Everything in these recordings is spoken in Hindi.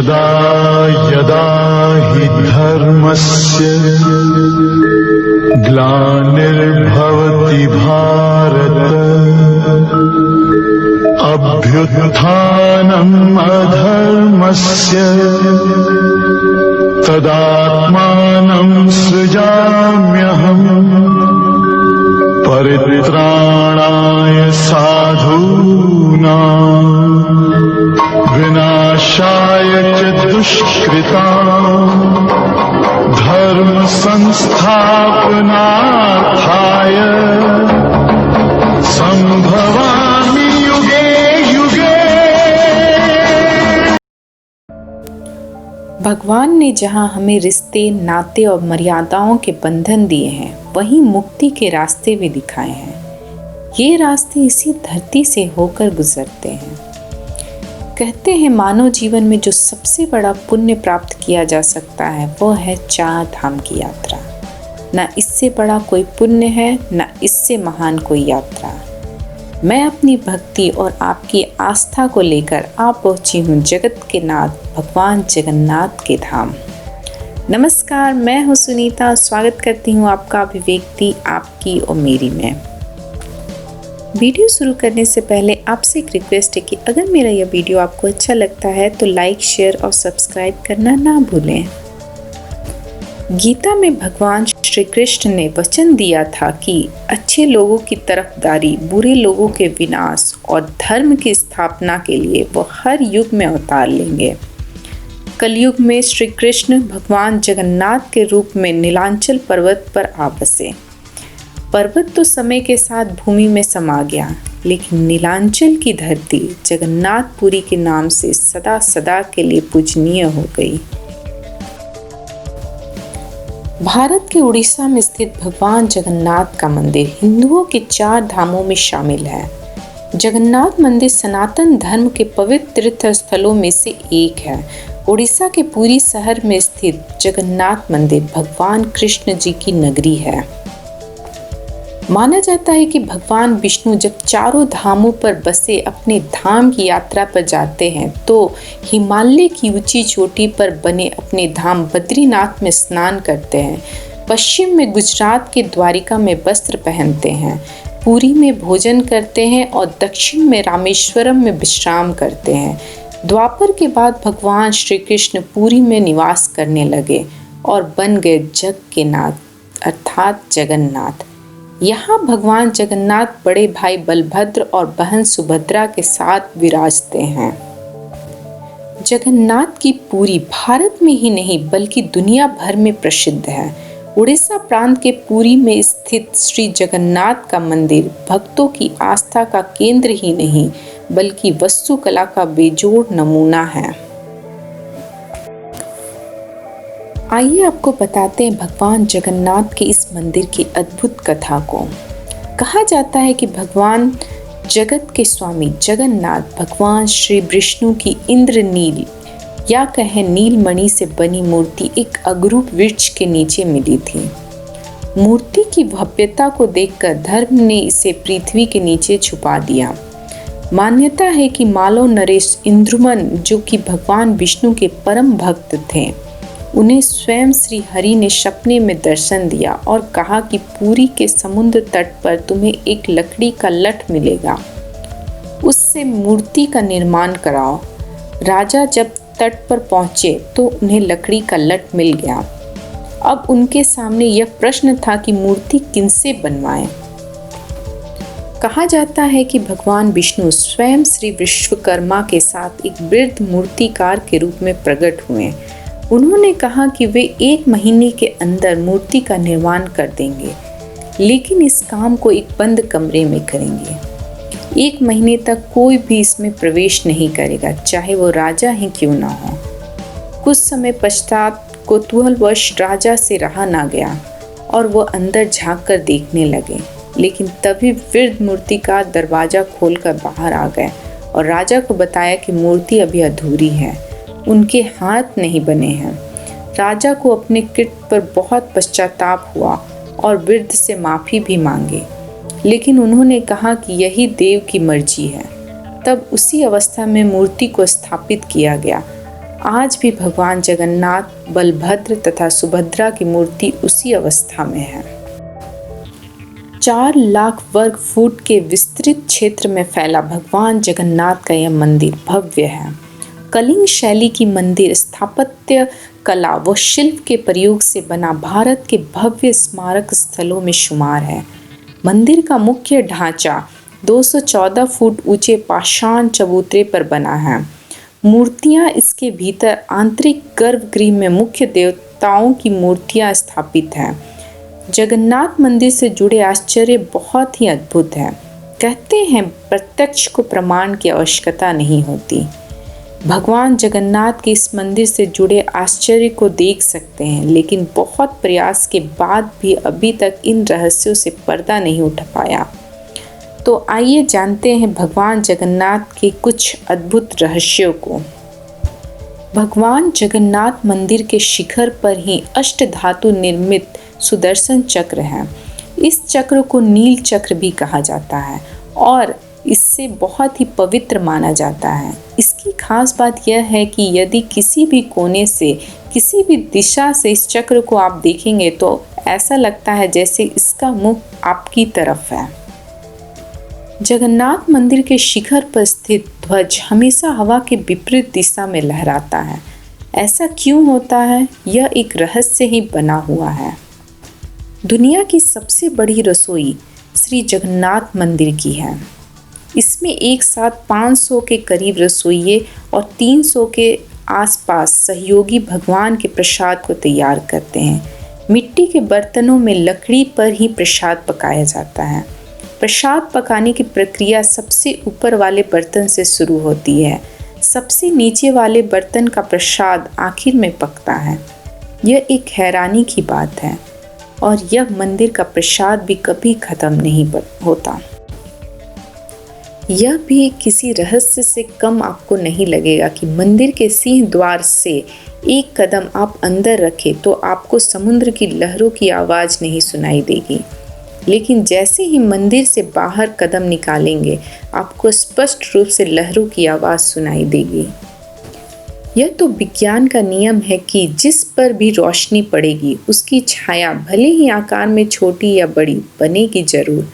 यदा यदा हि धर्मस्य ग्लानिर्भवति भारत अभ्युत्थानम् अधर्मस्य तदात्मानं सृजाम्यहम् परित्राणाय साधूनां विनाशाय च दुष्कृताम् धर्म संस्थापनार्थाय संभवामि युगे युगे। भगवान ने जहाँ हमें रिश्ते, नाते और मर्यादाओं के बंधन दिए हैं, वहीं मुक्ति के रास्ते भी दिखाए हैं। ये रास्ते इसी धरती से होकर गुजरते हैं। कहते हैं मानव जीवन में जो सबसे बड़ा पुण्य प्राप्त किया जा सकता है वो है 4 धाम की यात्रा। न इससे बड़ा कोई पुण्य है, न इससे महान कोई यात्रा। मैं अपनी भक्ति और आपकी आस्था को लेकर आ पहुंची हूँ जगत के नाथ भगवान जगन्नाथ के धाम। नमस्कार, मैं हूँ सुनीता। स्वागत करती हूँ आपका अभिव्यक्ति आपकी और मेरी में। वीडियो शुरू करने से पहले आपसे एक रिक्वेस्ट है कि अगर मेरा यह वीडियो आपको अच्छा लगता है तो लाइक, शेयर और सब्सक्राइब करना ना भूलें। गीता में भगवान श्री कृष्ण ने वचन दिया था कि अच्छे लोगों की तरफदारी, बुरे लोगों के विनाश और धर्म की स्थापना के लिए वो हर युग में अवतार लेंगे। कलयुग में श्री कृष्ण भगवान जगन्नाथ के रूप में नीलांचल पर्वत पर आ बसे। पर्वत तो समय के साथ भूमि में समा गया, लेकिन नीलांचल की धरती जगन्नाथपुरी के नाम से सदा सदा के लिए पूजनीय हो गई। भारत के उड़ीसा में स्थित भगवान जगन्नाथ का मंदिर हिंदुओं के 4 धामों में शामिल है। जगन्नाथ मंदिर सनातन धर्म के पवित्र तीर्थ स्थलों में से एक है। उड़ीसा के पुरी शहर में स्थित जगन्नाथ मंदिर भगवान कृष्ण जी की नगरी है। माना जाता है कि भगवान विष्णु जब 4 धामों पर बसे अपने धाम की यात्रा पर जाते हैं तो हिमालय की ऊंची चोटी पर बने अपने धाम बद्रीनाथ में स्नान करते हैं, पश्चिम में गुजरात के द्वारिका में वस्त्र पहनते हैं, पुरी में भोजन करते हैं और दक्षिण में रामेश्वरम में विश्राम करते हैं। द्वापर के बाद भगवान श्री कृष्ण पुरी में निवास करने लगे और बन गए जग के नाथ अर्थात जगन्नाथ। यहाँ भगवान जगन्नाथ बड़े भाई बलभद्र और बहन सुभद्रा के साथ विराजते हैं। जगन्नाथ की पुरी भारत में ही नहीं बल्कि दुनिया भर में प्रसिद्ध है। उड़ीसा प्रांत के पुरी में स्थित श्री जगन्नाथ का मंदिर भक्तों की आस्था का केंद्र ही नहीं बल्कि वास्तुकला का बेजोड़ नमूना है। आइए आपको बताते हैं भगवान जगन्नाथ के इस मंदिर की अद्भुत कथा को। कहा जाता है कि भगवान जगत के स्वामी जगन्नाथ भगवान श्री विष्णु की इंद्रनील या कहें नीलमणि से बनी मूर्ति एक अगरू वृक्ष के नीचे मिली थी। मूर्ति की भव्यता को देखकर धर्म ने इसे पृथ्वी के नीचे छुपा दिया। मान्यता है कि मालव नरेश इंद्रुमन, जो कि भगवान विष्णु के परम भक्त थे, उन्हें स्वयं श्री हरि ने सपने में दर्शन दिया और कहा कि पुरी के समुद्र तट पर तुम्हें एक लकड़ी का लठ मिलेगा, उससे मूर्ति का निर्माण कराओ। राजा जब तट पर पहुंचे तो उन्हें लकड़ी का लठ मिल गया। अब उनके सामने यह प्रश्न था कि मूर्ति किनसे बनवाएं। कहा जाता है कि भगवान विष्णु स्वयं श्री विश्वकर्मा के साथ एक वृद्ध मूर्तिकार के रूप में प्रकट हुए। उन्होंने कहा कि वे 1 महीने के अंदर मूर्ति का निर्माण कर देंगे, लेकिन इस काम को एक बंद कमरे में करेंगे। 1 महीने तक कोई भी इसमें प्रवेश नहीं करेगा, चाहे वो राजा ही क्यों ना हो। कुछ समय पश्चात कौतूहलवश राजा से रहा ना गया और वो अंदर झांक कर देखने लगे, लेकिन तभी वृद्ध मूर्तिकार दरवाजा खोलकर बाहर आ गए और राजा को बताया कि मूर्ति अभी अधूरी है, उनके हाथ नहीं बने हैं। राजा को अपने कृत्य पर बहुत पश्चाताप हुआ और वृद्ध से माफ़ी भी मांगी, लेकिन उन्होंने कहा कि यही देव की मर्जी है। तब उसी अवस्था में मूर्ति को स्थापित किया गया। आज भी भगवान जगन्नाथ, बलभद्र तथा सुभद्रा की मूर्ति उसी अवस्था में है। 4 लाख वर्ग फुट के विस्तृत क्षेत्र में फैला भगवान जगन्नाथ का यह मंदिर भव्य है। कलिंग शैली की मंदिर स्थापत्य कला व शिल्प के प्रयोग से बना भारत के भव्य स्मारक स्थलों में शुमार है। मंदिर का मुख्य ढांचा 214 फुट ऊंचे पाषाण चबूतरे पर बना है। मूर्तियां इसके भीतर आंतरिक गर्भगृह में मुख्य देवताओं की मूर्तियां स्थापित हैं। जगन्नाथ मंदिर से जुड़े आश्चर्य बहुत ही अद्भुत है। कहते हैं प्रत्यक्ष को प्रमाण की आवश्यकता नहीं होती। भगवान जगन्नाथ के इस मंदिर से जुड़े आश्चर्य को देख सकते हैं, लेकिन बहुत प्रयास के बाद भी अभी तक इन रहस्यों से पर्दा नहीं उठ पाया। तो आइए जानते हैं भगवान जगन्नाथ के कुछ अद्भुत रहस्यों को। भगवान जगन्नाथ मंदिर के शिखर पर ही अष्टधातु निर्मित सुदर्शन चक्र है। इस चक्र को नील चक्र भी कहा जाता है और इससे बहुत ही पवित्र माना जाता है। इसकी खास बात यह है कि यदि किसी भी कोने से, किसी भी दिशा से इस चक्र को आप देखेंगे तो ऐसा लगता है जैसे इसका मुख आपकी तरफ है। जगन्नाथ मंदिर के शिखर पर स्थित ध्वज हमेशा हवा के विपरीत दिशा में लहराता है। ऐसा क्यों होता है? यह एक रहस्य ही बना हुआ है। दुनिया की सबसे बड़ी रसोई श्री जगन्नाथ मंदिर की है। इसमें एक साथ 500 के करीब रसोइये और 300 के आसपास सहयोगी भगवान के प्रसाद को तैयार करते हैं। मिट्टी के बर्तनों में लकड़ी पर ही प्रसाद पकाया जाता है। प्रसाद पकाने की प्रक्रिया सबसे ऊपर वाले बर्तन से शुरू होती है। सबसे नीचे वाले बर्तन का प्रसाद आखिर में पकता है। यह एक हैरानी की बात है और यह मंदिर का प्रसाद भी कभी खत्म नहीं होता। यह भी किसी रहस्य से कम आपको नहीं लगेगा कि मंदिर के सिंह द्वार से एक कदम आप अंदर रखें तो आपको समुद्र की लहरों की आवाज़ नहीं सुनाई देगी, लेकिन जैसे ही मंदिर से बाहर कदम निकालेंगे आपको स्पष्ट रूप से लहरों की आवाज़ सुनाई देगी। यह तो विज्ञान का नियम है कि जिस पर भी रोशनी पड़ेगी उसकी छाया भले ही आकार में छोटी या बड़ी बनेगी जरूर,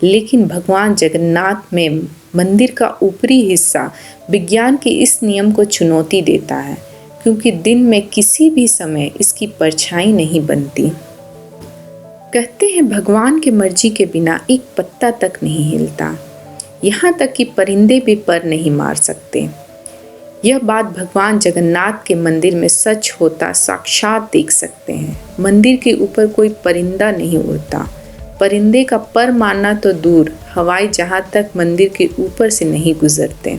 लेकिन भगवान जगन्नाथ में मंदिर का ऊपरी हिस्सा विज्ञान के इस नियम को चुनौती देता है, क्योंकि दिन में किसी भी समय इसकी परछाई नहीं बनती। कहते हैं भगवान की मर्जी के बिना एक पत्ता तक नहीं हिलता, यहाँ तक कि परिंदे भी पर नहीं मार सकते। यह बात भगवान जगन्नाथ के मंदिर में सच होता साक्षात देख सकते हैं। मंदिर के ऊपर कोई परिंदा नहीं उड़ता। परिंदे का पर मारना तो दूर, हवाई जहाज तक मंदिर के ऊपर से नहीं गुजरते।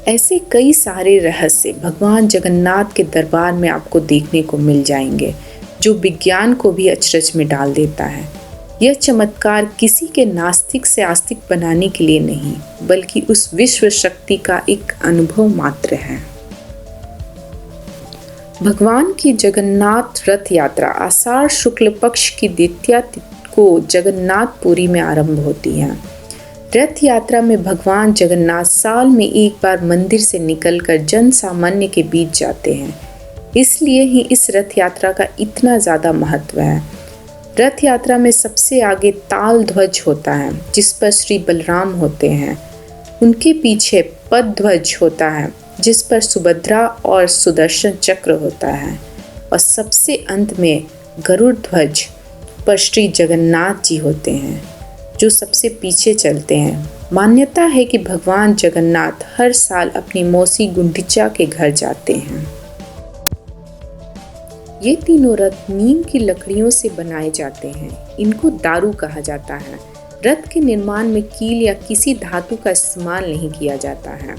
ऐसे कई सारे रहस्य भगवान जगन्नाथ के दरबार में आपको देखने को मिल जाएंगे, जो विज्ञान को भी अचरज में डाल देता है। यह चमत्कार किसी के नास्तिक से आस्तिक बनाने के लिए नहीं, बल्कि उस विश्व शक्ति का एक अनुभव मात्र है। भगवान की जगन्नाथ रथ यात्रा आषाढ़ शुक्ल पक्ष की द्वितीया को जगन्नाथपुरी में आरंभ होती है। रथ यात्रा में भगवान जगन्नाथ साल में एक बार मंदिर से निकलकर जन सामान्य के बीच जाते हैं, इसलिए ही इस रथ यात्रा का इतना ज़्यादा महत्व है। रथ यात्रा में सबसे आगे ताल ध्वज होता है, जिस पर श्री बलराम होते हैं। उनके पीछे पद ध्वज होता है, जिस पर सुभद्रा और सुदर्शन चक्र होता है, और सबसे अंत में गरुड़ ध्वज पर श्री जगन्नाथ जी होते हैं, जो सबसे पीछे चलते हैं। मान्यता है कि भगवान जगन्नाथ हर साल अपनी मौसी गुंडिचा के घर जाते हैं। ये तीनों रथ नीम की लकड़ियों से बनाए जाते हैं। इनको दारू कहा जाता है। रथ के निर्माण में कील या किसी धातु का इस्तेमाल नहीं किया जाता है।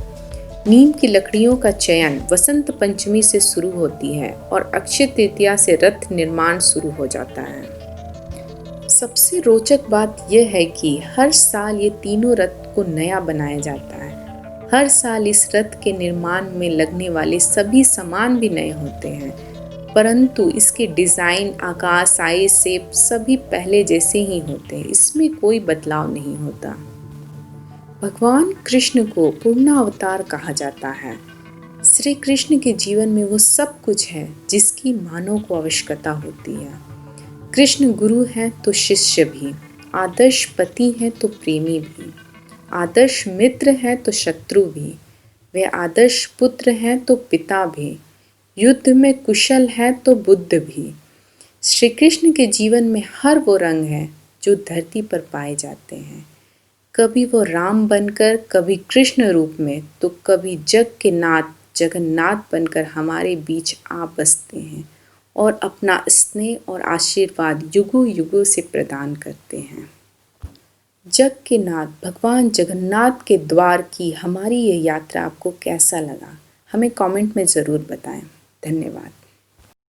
नीम की लकड़ियों का चयन वसंत पंचमी से शुरू होती है और अक्षय तृतीया से रथ निर्माण शुरू हो जाता है। सबसे रोचक बात यह है कि हर साल ये तीनों रथ को नया बनाया जाता है। हर साल इस रथ के निर्माण में लगने वाले सभी सामान भी नए होते हैं, परंतु इसके डिज़ाइन, आकार, साइज, शेप सभी पहले जैसे ही होते हैं। इसमें कोई बदलाव नहीं होता। भगवान कृष्ण को पूर्णावतार कहा जाता है। श्री कृष्ण के जीवन में वो सब कुछ है जिसकी मानव को आवश्यकता होती है। कृष्ण गुरु हैं तो शिष्य भी, आदर्श पति हैं तो प्रेमी भी, आदर्श मित्र हैं तो शत्रु भी, वे आदर्श पुत्र हैं तो पिता भी, युद्ध में कुशल हैं तो बुद्ध भी। श्री कृष्ण के जीवन में हर वो रंग है जो धरती पर पाए जाते हैं। कभी वो राम बनकर, कभी कृष्ण रूप में, तो कभी जग के नाथ जगन्नाथ बनकर हमारे बीच आ बसते हैं और अपना स्नेह और आशीर्वाद युगों युगों से प्रदान करते हैं। जग के नाथ भगवान जगन्नाथ के द्वार की हमारी ये यात्रा आपको कैसा लगा, हमें कमेंट में ज़रूर बताएं। धन्यवाद।